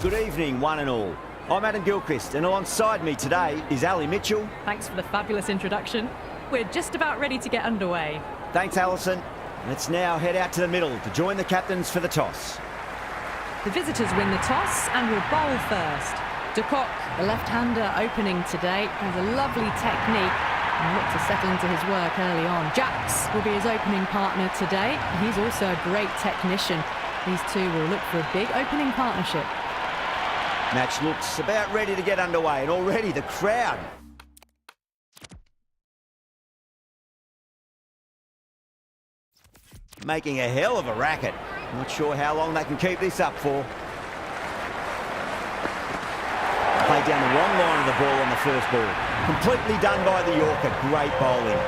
Good evening, one and all. I'm Adam Gilchrist, and alongside me today is Ali Mitchell. Thanks for the fabulous introduction. We're just about ready to get underway. Thanks, Alison. Let's now head out to the middle to join the captains for the toss. The visitors win the toss and will bowl first. De Kock, the left-hander opening today, has a lovely technique and looked to settle into his work early on. Jax will be his opening partner today. He's also a great technician. These two will look for a big opening partnership. Match looks about ready to get underway, and already the crowd making a hell of a racket. Not sure how long they can keep this up for. Played down the wrong line of the ball on the first ball. Completely done by the Yorker. Great bowling.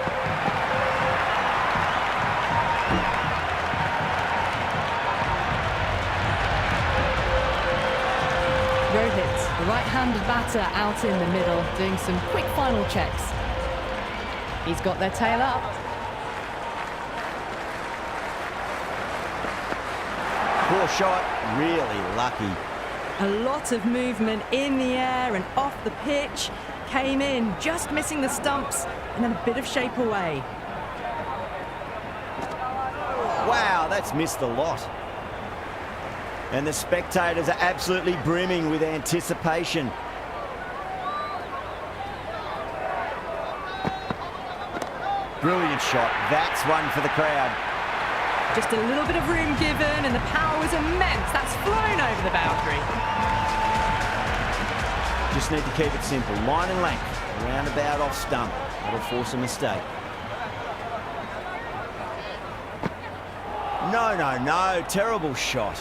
Rohit, the right-handed batter, out in the middle, doing some quick final checks. He's got their tail up. Poor shot, really lucky. A lot of movement in the air and off the pitch. Came in, just missing the stumps, and then a bit of shape away. Wow, that's missed a lot. And the spectators are absolutely brimming with anticipation. Brilliant shot. That's one for the crowd. Just a little bit of room given, and the power was immense. That's flown over the boundary. Just need to keep it simple. Line and length. Roundabout off stump. That'll force a mistake. No. Terrible shot.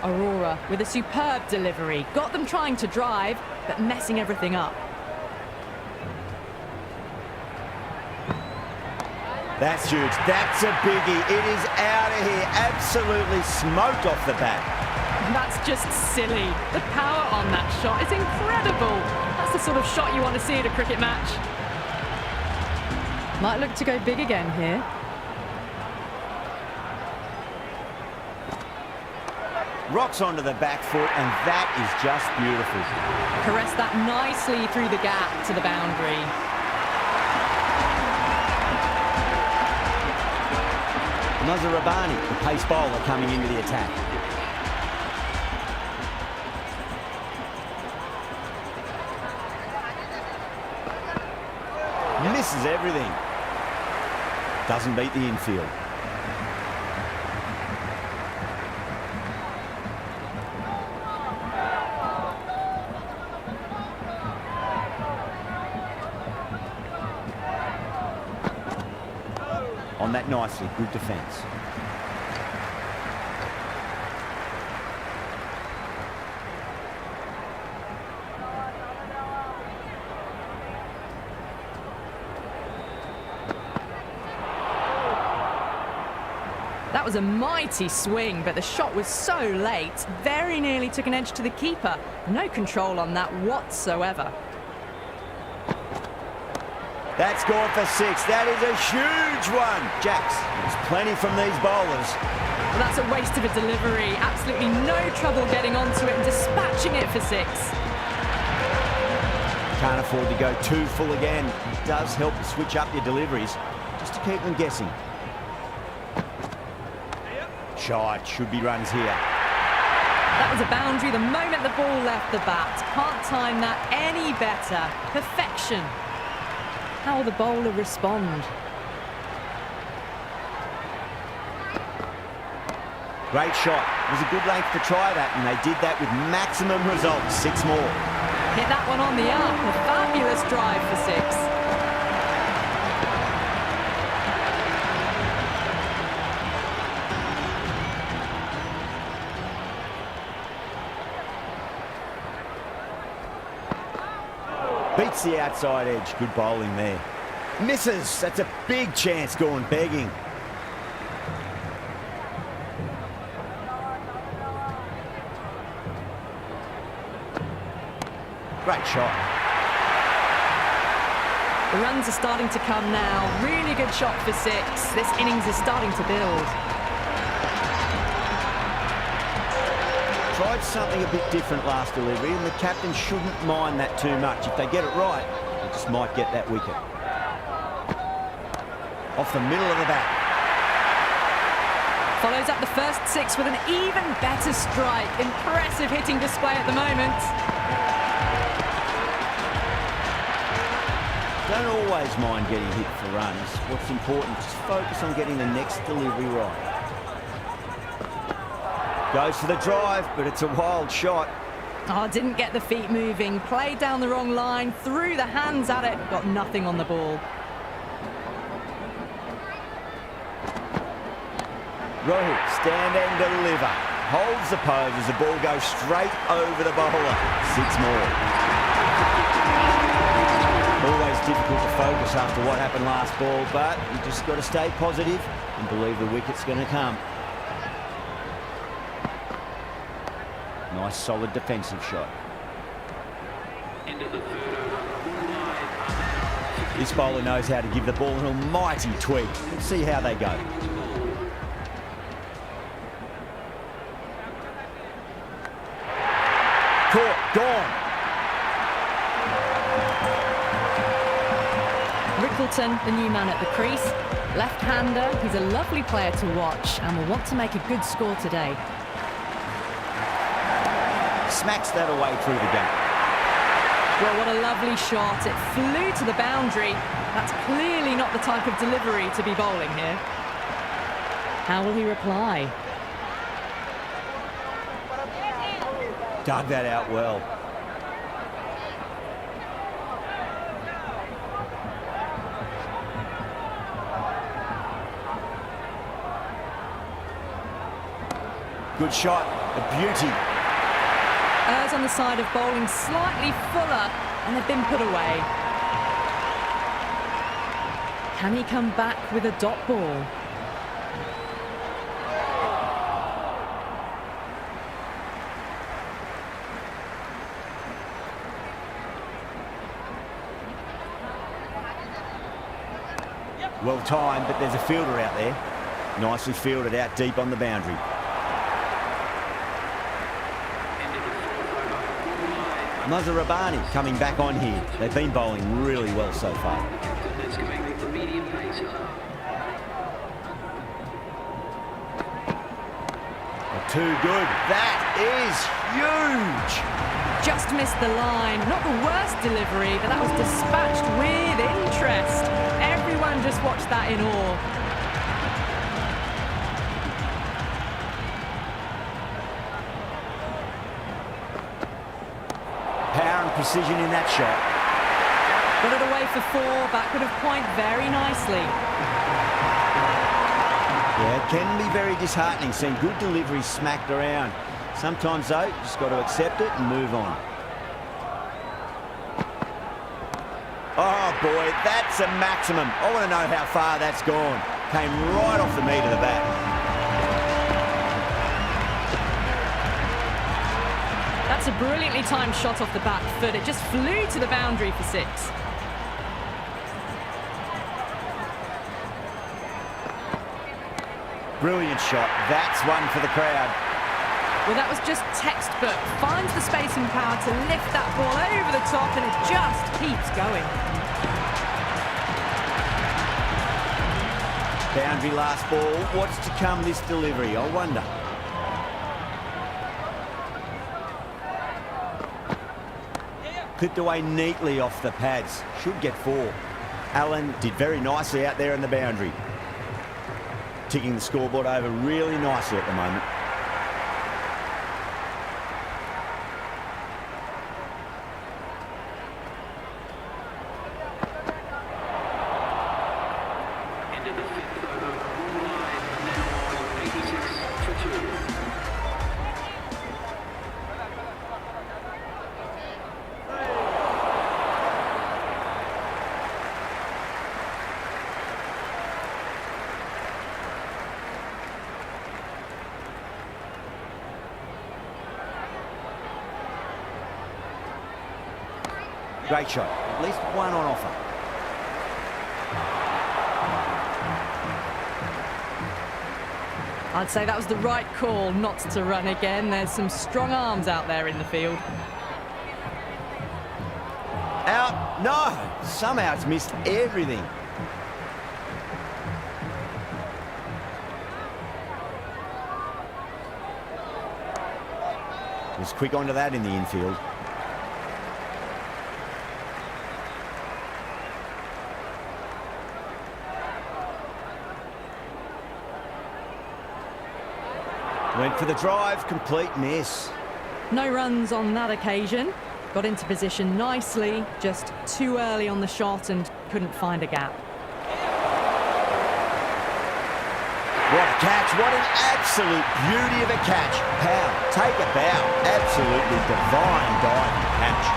Aurora with a superb delivery. Got them trying to drive, but messing everything up. That's huge. That's a biggie. It is out of here. Absolutely smoked off the bat. That's just silly. The power on that shot is incredible. That's the sort of shot you want to see at a cricket match. Might look to go big again here. Rocks onto the back foot, and that is just beautiful. Caress that nicely through the gap to the boundary. Nazar Rabbani, the pace bowler, coming into the attack. Misses everything. Doesn't beat the infield. On that nicely, good defence. That was a mighty swing, but the shot was so late. Very nearly took an edge to the keeper. No control on that whatsoever. That's gone for 6. That is a huge one. Jax, there's plenty from these bowlers. Well, that's a waste of a delivery. Absolutely no trouble getting onto it and dispatching it for 6. Can't afford to go too full again. It does help to switch up your deliveries, just to keep them guessing. Shot, should be runs here. That was a boundary the moment the ball left the bat. Can't time that any better. Perfection. How will the bowler respond? Great shot. It was a good length to try that, and they did that with maximum results. 6 more. Hit that one on the up. A fabulous drive for 6. Beats the outside edge. Good bowling there. Misses. That's a big chance going begging. Great shot. The runs are starting to come now. Really good shot for 6. This innings is starting to build. Tried something a bit different last delivery, and the captain shouldn't mind that too much. If they get it right, they just might get that wicket. Off the middle of the bat. Follows up the first 6 with an even better strike. Impressive hitting display at the moment. Don't always mind getting hit for runs. What's important is focus on getting the next delivery right. Goes for the drive, but it's a wild shot. Oh, didn't get the feet moving. Played down the wrong line, threw the hands at it, got nothing on the ball. Rohit, stand and deliver. Holds the pose as the ball goes straight over the bowler. 6 more. Always difficult to focus after what happened last ball, but you just got to stay positive and believe the wicket's going to come. Nice solid defensive shot. This bowler knows how to give the ball an almighty tweak. Let's see how they go. Caught, gone. Rickleton, the new man at the crease. Left-hander, he's a lovely player to watch and will want to make a good score today. Smacks that away through the gate. Well, what a lovely shot. It flew to the boundary. That's clearly not the type of delivery to be bowling here. How will he reply? Dug that out well. Good shot, a beauty. Errs on the side of bowling slightly fuller, and they've been put away. Can he come back with a dot ball? Well timed, but there's a fielder out there. Nicely fielded out deep on the boundary. Mazhar Rabbani coming back on here. They've been bowling really well so far. Too good. That is huge. Just missed the line. Not the worst delivery, but that was dispatched with interest. Everyone just watched that in awe. Power and precision in that shot. Got it away for 4, backward of point very nicely. Yeah, it can be very disheartening seeing good deliveries smacked around. Sometimes, though, you just got to accept it and move on. Oh, boy, that's a maximum. I want to know how far that's gone. Came right off the meat of the bat. That's a brilliantly timed shot off the back foot. It just flew to the boundary for 6. Brilliant shot. That's one for the crowd. Well, that was just textbook. Finds the space and power to lift that ball over the top, and it just keeps going. Boundary last ball. What's to come this delivery? I wonder. Clipped away neatly off the pads. Should get 4. Allen did very nicely out there in the boundary. Ticking the scoreboard over really nicely at the moment. Into the 5th over, ball line now on 86 for 2. Great shot. At least one on offer. I'd say that was the right call not to run again. There's some strong arms out there in the field. Out. No. Somehow it's missed everything. Was quick onto that in the infield. Went for the drive, complete miss. No runs on that occasion. Got into position nicely, just too early on the shot and couldn't find a gap. What a catch, what an absolute beauty of a catch. Pow, take a bow, absolutely divine diving catch.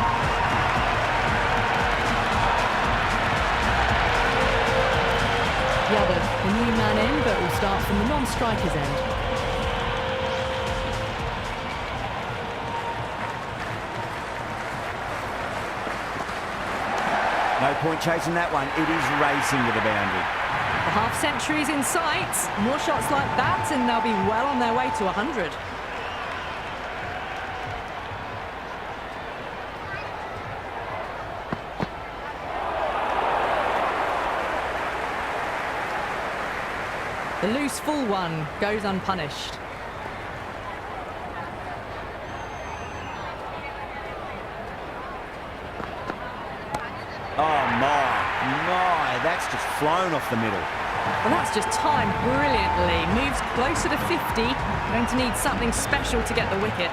Yabba, the new man in, but will start from the non-striker's end. No point chasing that one. It is racing to the boundary. The half-century's in sight. More shots like that and they'll be well on their way to 100. The loose full one goes unpunished. Oh my, that's just flown off the middle. Well, that's just timed brilliantly. Moves closer to 50. Going to need something special to get the wicket.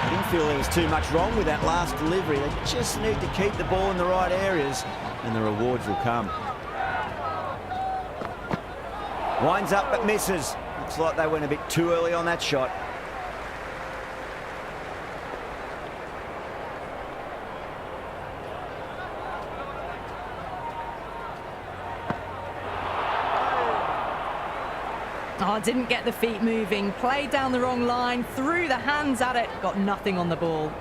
I didn't feel there was too much wrong with that last delivery. They just need to keep the ball in the right areas and the rewards will come. Winds up but misses. Looks like they went a bit too early on that shot. Oh, didn't get the feet moving. Played down the wrong line. Threw the hands at it. Got nothing on the ball.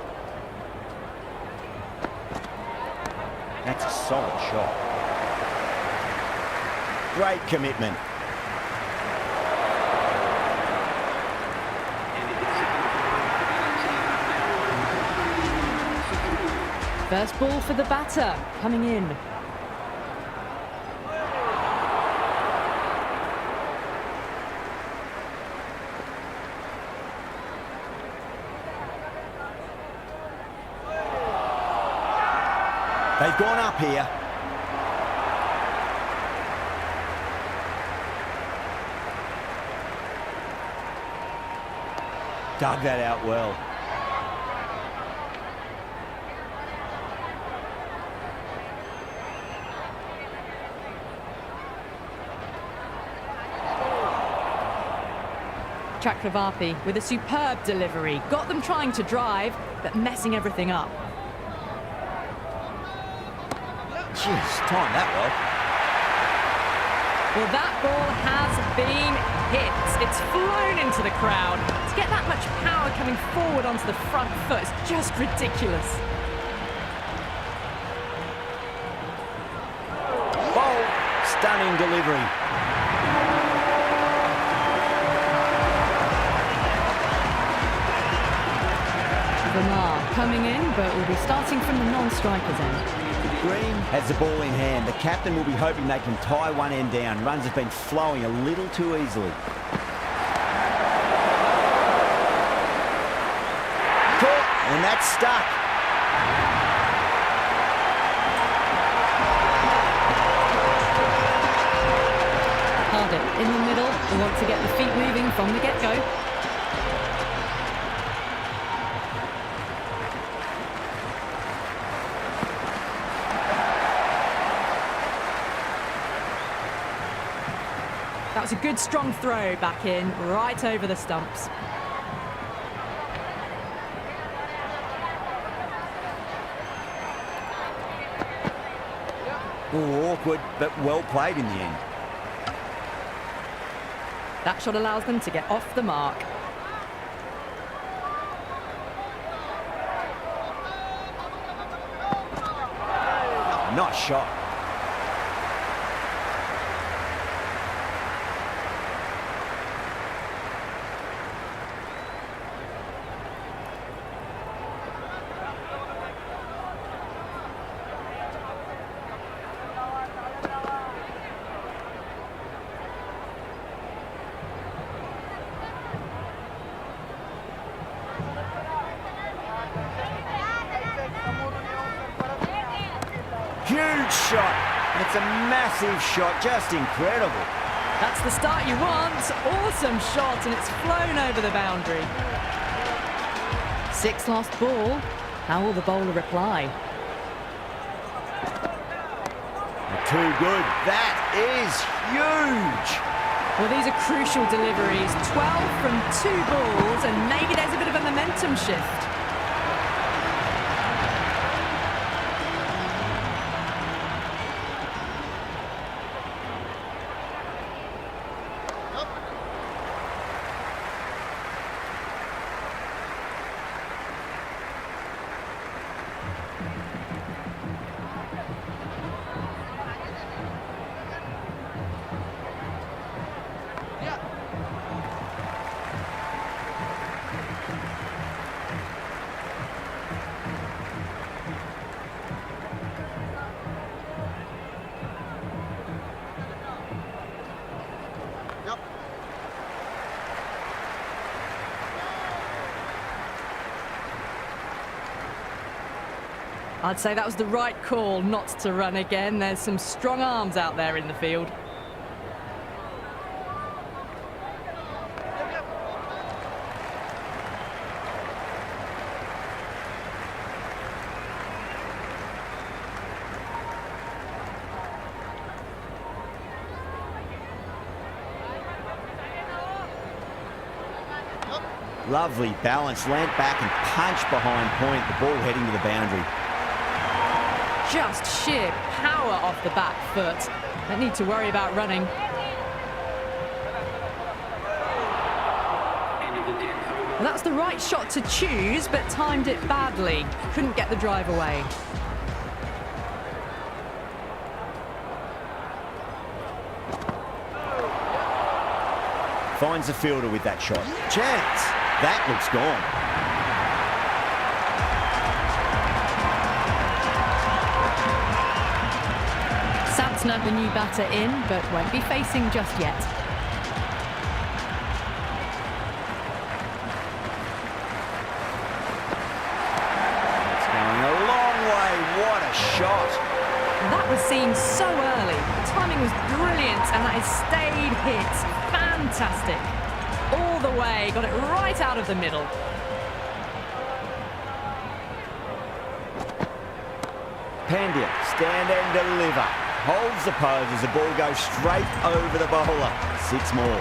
That's a solid shot. Great commitment. First ball for the batter, coming in. They've gone up here. Dug that out well. Chakravarti with a superb delivery. Got them trying to drive, but messing everything up. Jeez, timed that well. Well, that ball has been hit. It's flown into the crowd. To get that much power coming forward onto the front foot is just ridiculous. Bold, stunning delivery. Verma coming in, but will be starting from the non-striker's end. Green has the ball in hand. The captain will be hoping they can tie one end down. Runs have been flowing a little too easily. Caught, and that's stuck. Harding in the middle. We want to get the feet moving from the get-go. That was a good strong throw back in, right over the stumps. Oh, awkward, but well played in the end. That shot allows them to get off the mark. Nice shot. shot. It's a massive shot, just incredible. That's the start you want. Awesome shot, and it's flown over the boundary. 6 lost ball. How will the bowler reply? Too good. That is huge. Well, these are crucial deliveries. 12 from 2 balls, and maybe there's a bit of a momentum shift. I'd say that was the right call not to run again. There's some strong arms out there in the field. Lovely balance, leant back and punched behind point, the ball heading to the boundary. Just sheer power off the back foot. Don't need to worry about running. Well, that's the right shot to choose, but timed it badly. Couldn't get the drive away. Finds the fielder with that shot. Chance. That looks gone. The new batter in, but won't be facing just yet. It's going a long way. What a shot. That was seen so early. The timing was brilliant, and that has stayed hit. Fantastic. All the way, got it right out of the middle. Pandya, stand and deliver. Holds the pose as the ball goes straight over the bowler. 6 more.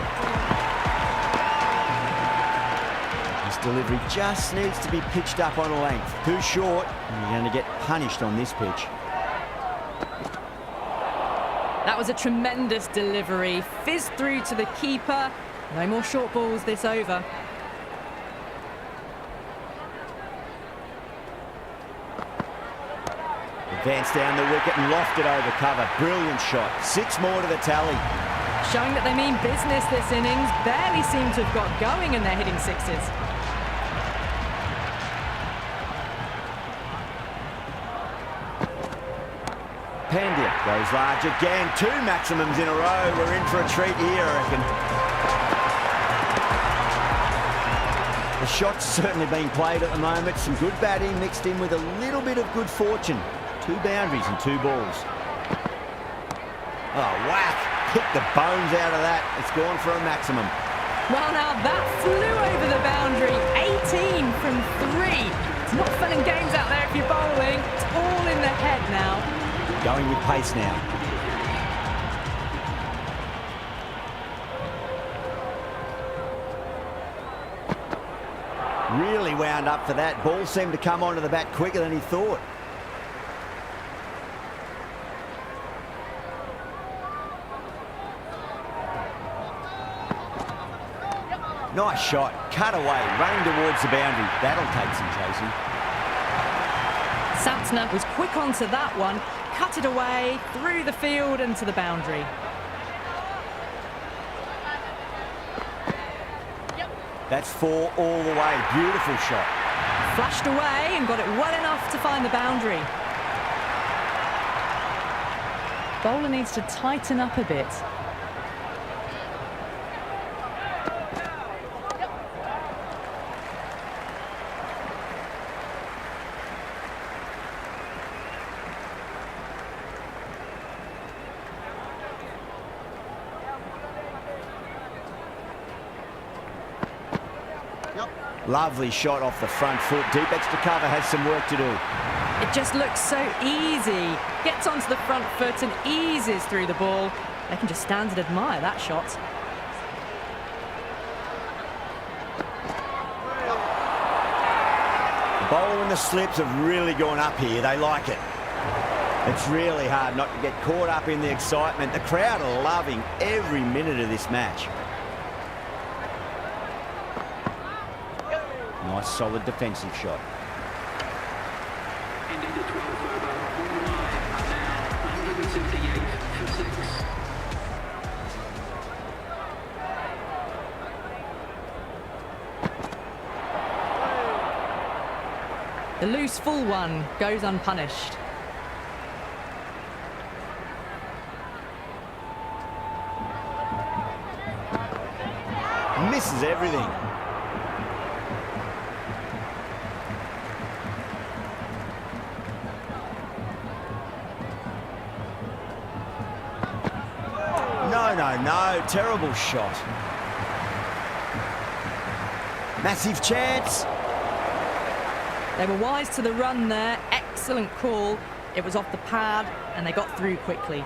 This delivery just needs to be pitched up on a length. Too short, and you're going to get punished on this pitch. That was a tremendous delivery. Fizzed through to the keeper. No more short balls this over. Advanced down the wicket and lofted over cover. Brilliant shot. 6 more to the tally. Showing that they mean business this innings. Barely seem to have got going and they're hitting 6s. Pandya goes large again. 2 maximums in a row. We're in for a treat here, I reckon. The shot's certainly being played at the moment. Some good batting mixed in with a little bit of good fortune. 2 boundaries and 2 balls. Oh, whack! Hit the bones out of that. It's gone for a maximum. Well, now that flew over the boundary. 18 from 3. It's not fun and games out there if you're bowling. It's all in the head now. Going with pace now. Really wound up for that. Ball seemed to come onto the bat quicker than he thought. Nice shot, cut away, running towards the boundary. That'll take some chasing. Santner was quick onto that one, cut it away, through the field and to the boundary. That's 4 all the way, beautiful shot. Flashed away and got it well enough to find the boundary. Bowler needs to tighten up a bit. Lovely shot off the front foot. Deep extra cover has some work to do. It just looks so easy. Gets onto the front foot and eases through the ball. They can just stand and admire that shot. The bowler and the slips have really gone up here. They like it. It's really hard not to get caught up in the excitement. The crowd are loving every minute of this match. Nice, solid defensive shot. Ending the 12th over, all live are now 178 for 6. The loose full one goes unpunished. Misses everything. No, terrible shot. Massive chance. They were wise to the run there. Excellent call. It was off the pad and they got through quickly.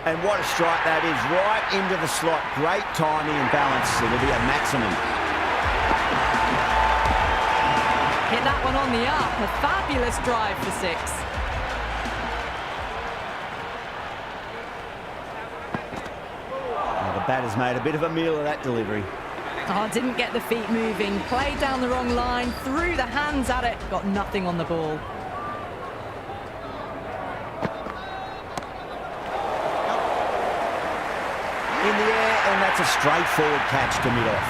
And what a strike that is, right into the slot. Great timing and balance. It'll be a maximum. Hit that one on the up. A fabulous drive for 6. Well, the batter's made a bit of a meal of that delivery. Oh, didn't get the feet moving. Played down the wrong line. Threw the hands at it. Got nothing on the ball. In the air, and that's a straightforward catch to mid-off.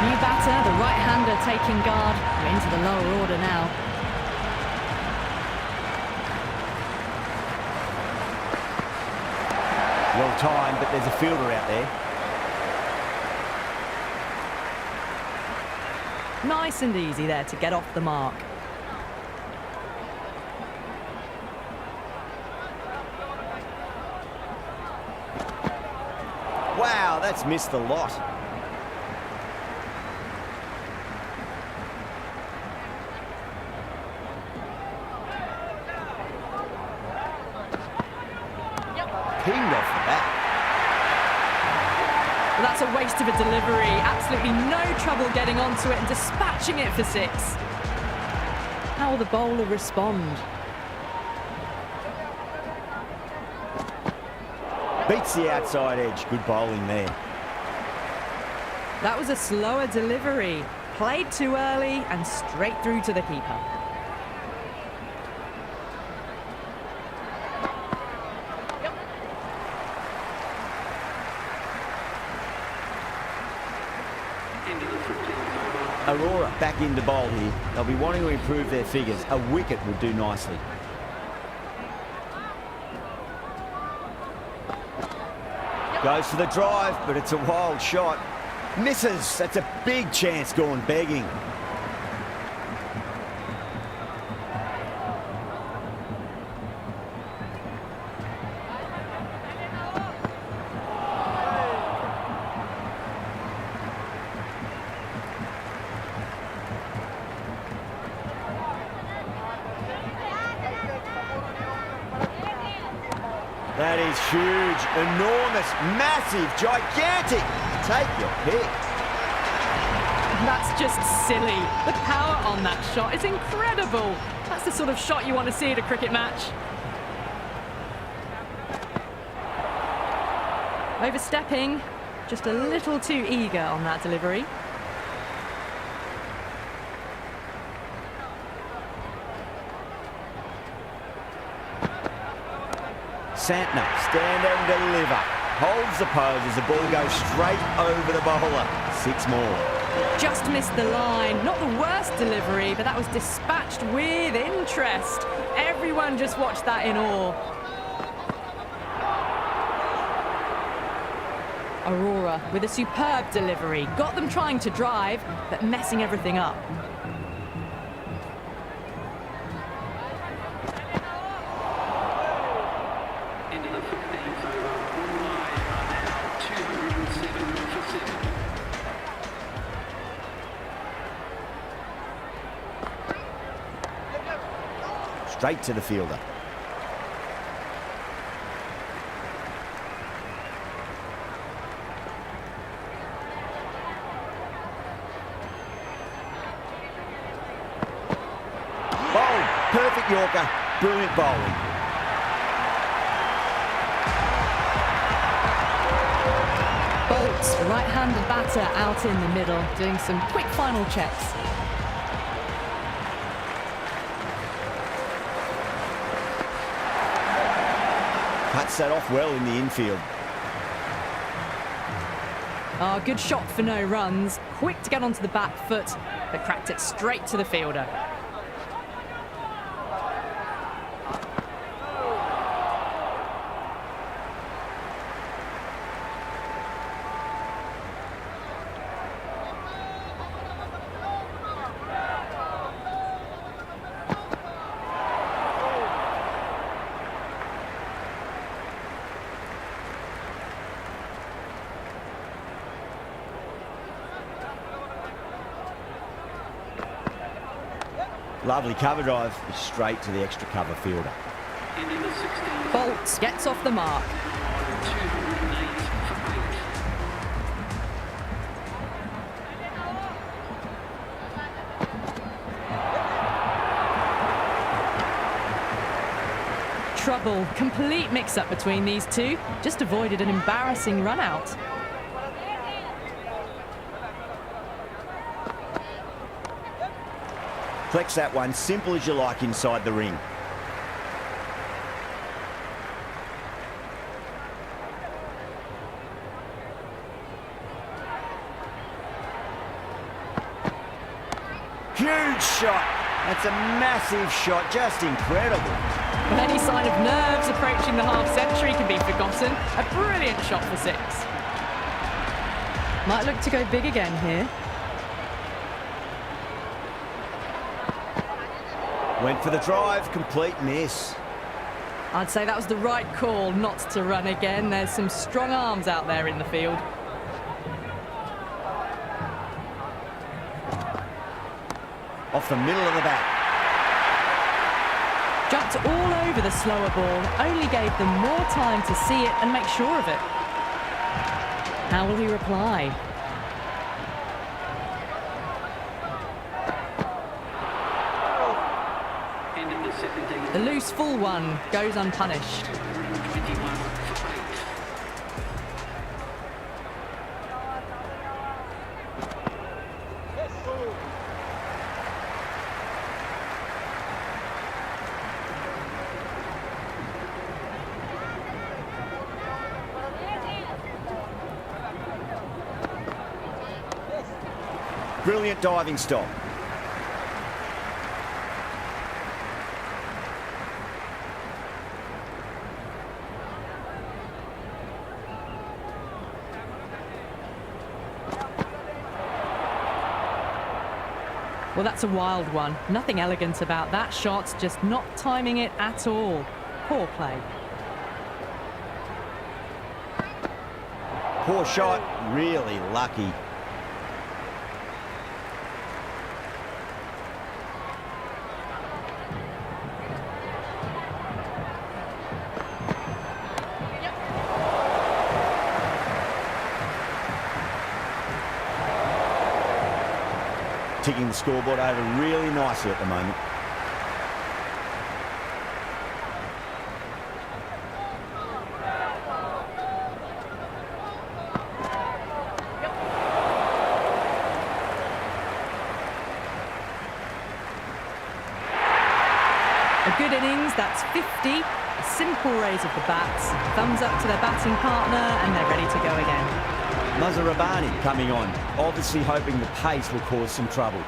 New batter, the right-hander taking guard. We're into the lower order now. Well timed, but there's a fielder out there. Nice and easy there to get off the mark. Wow, that's missed the lot. Pinged off the bat. Well, that's a waste of a delivery. Absolutely no trouble getting onto it and dispatching it for 6. How will the bowler respond? Beats the outside edge. Good bowling there. That was a slower delivery. Played too early and straight through to the keeper. Aurora back into bowl here. They'll be wanting to improve their figures. A wicket would do nicely. Goes for the drive, but it's a wild shot. Misses. That's a big chance gone begging. That is huge, enormous, massive, gigantic. Take your pick. That's just silly. The power on that shot is incredible. That's the sort of shot you want to see at a cricket match. Overstepping, just a little too eager on that delivery. Santner, stand and deliver. Holds the pose as the ball goes straight over the bowler. 6 more. Just missed the line. Not the worst delivery, but that was dispatched with interest. Everyone just watched that in awe. Aurora with a superb delivery. Got them trying to drive, but messing everything up. Into the 15th over. Mumbai are now 207 for 7. Straight to the fielder. Bowled. Perfect Yorker. Brilliant bowling. Bolts, right-handed batter out in the middle, doing some quick final checks. Cuts that off well in the infield. Ah, good shot for no runs. Quick to get onto the back foot, but cracked it straight to the fielder. Lovely cover drive, straight to the extra cover fielder. Into the 16th. Bolts gets off the mark. 208 for 8. Trouble, complete mix-up between these two. Just avoided an embarrassing run-out. Flex that one, simple as you like inside the ring. Huge shot. That's a massive shot, just incredible. Well, any sign of nerves approaching the half-century can be forgotten. A brilliant shot for 6. Might look to go big again here. Went for the drive, complete miss. I'd say that was the right call not to run again. There's some strong arms out there in the field. Off the middle of the bat. Jumped all over the slower ball, only gave them more time to see it and make sure of it. How will he reply? The loose full one goes unpunished. 21 for 8. Brilliant diving stop. Well, that's a wild one. Nothing elegant about that shot, just not timing it at all. Poor play. Poor shot, really lucky. Ticking the scoreboard over really nicely at the moment. A good innings, that's 50. A simple raise of the bats. Thumbs up to their batting partner, and they're ready to go again. Mazarabani coming on, obviously hoping the pace will cause some trouble.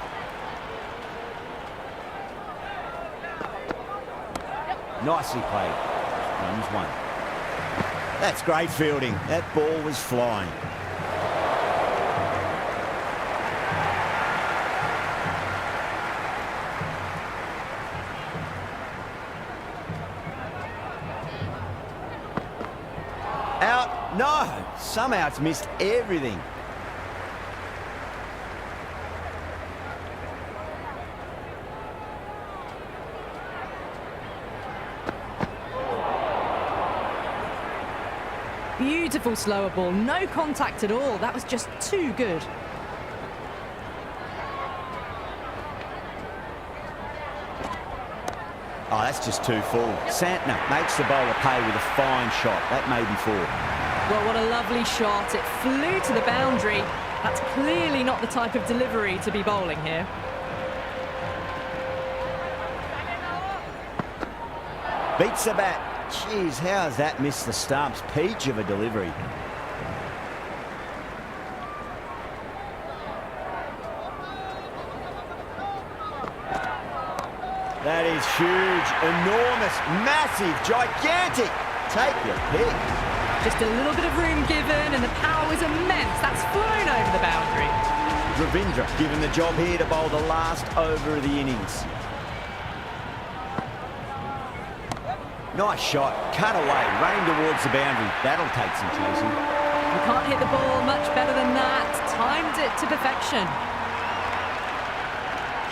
Nicely played. Runs one. That's great fielding. That ball was flying. Out. No! Somehow it's missed everything. Beautiful slower ball, no contact at all. That was just too good. Oh, that's just too full. Santner makes the bowler pay with a fine shot. That may be four. Well, what a lovely shot. It flew to the boundary. That's clearly not the type of delivery to be bowling here. Beats the bat. Jeez, how has that missed the stumps? Peach of a delivery. That is huge, enormous, massive, gigantic. Take your pick. Just a little bit of room given and the power was immense. That's flown over the boundary. Ravindra given the job here to bowl the last over of the innings. Nice shot, cut away, running towards the boundary. That'll take some chasing. You can't hit the ball much better than that. Timed it to perfection.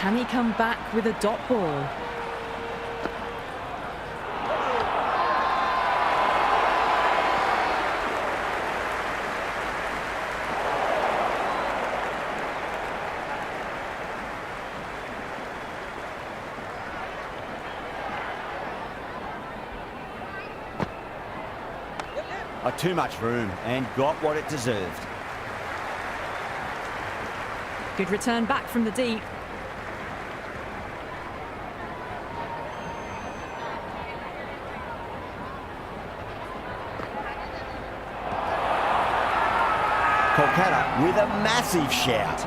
Can he come back with a dot ball? Too much room and got what it deserved. Good return back from the deep. Kolkata with a massive shout.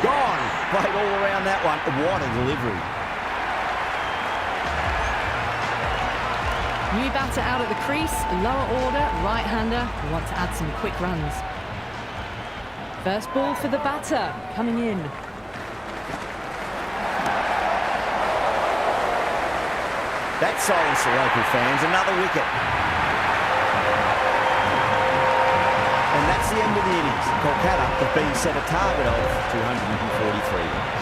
Gone. Played all around that one. What a delivery. New batter out at the crease, lower order, right-hander, who want to add some quick runs. First ball for the batter, coming in. That silenced the local fans, another wicket. And that's the end of the innings. Kolkata have been set a target of 243.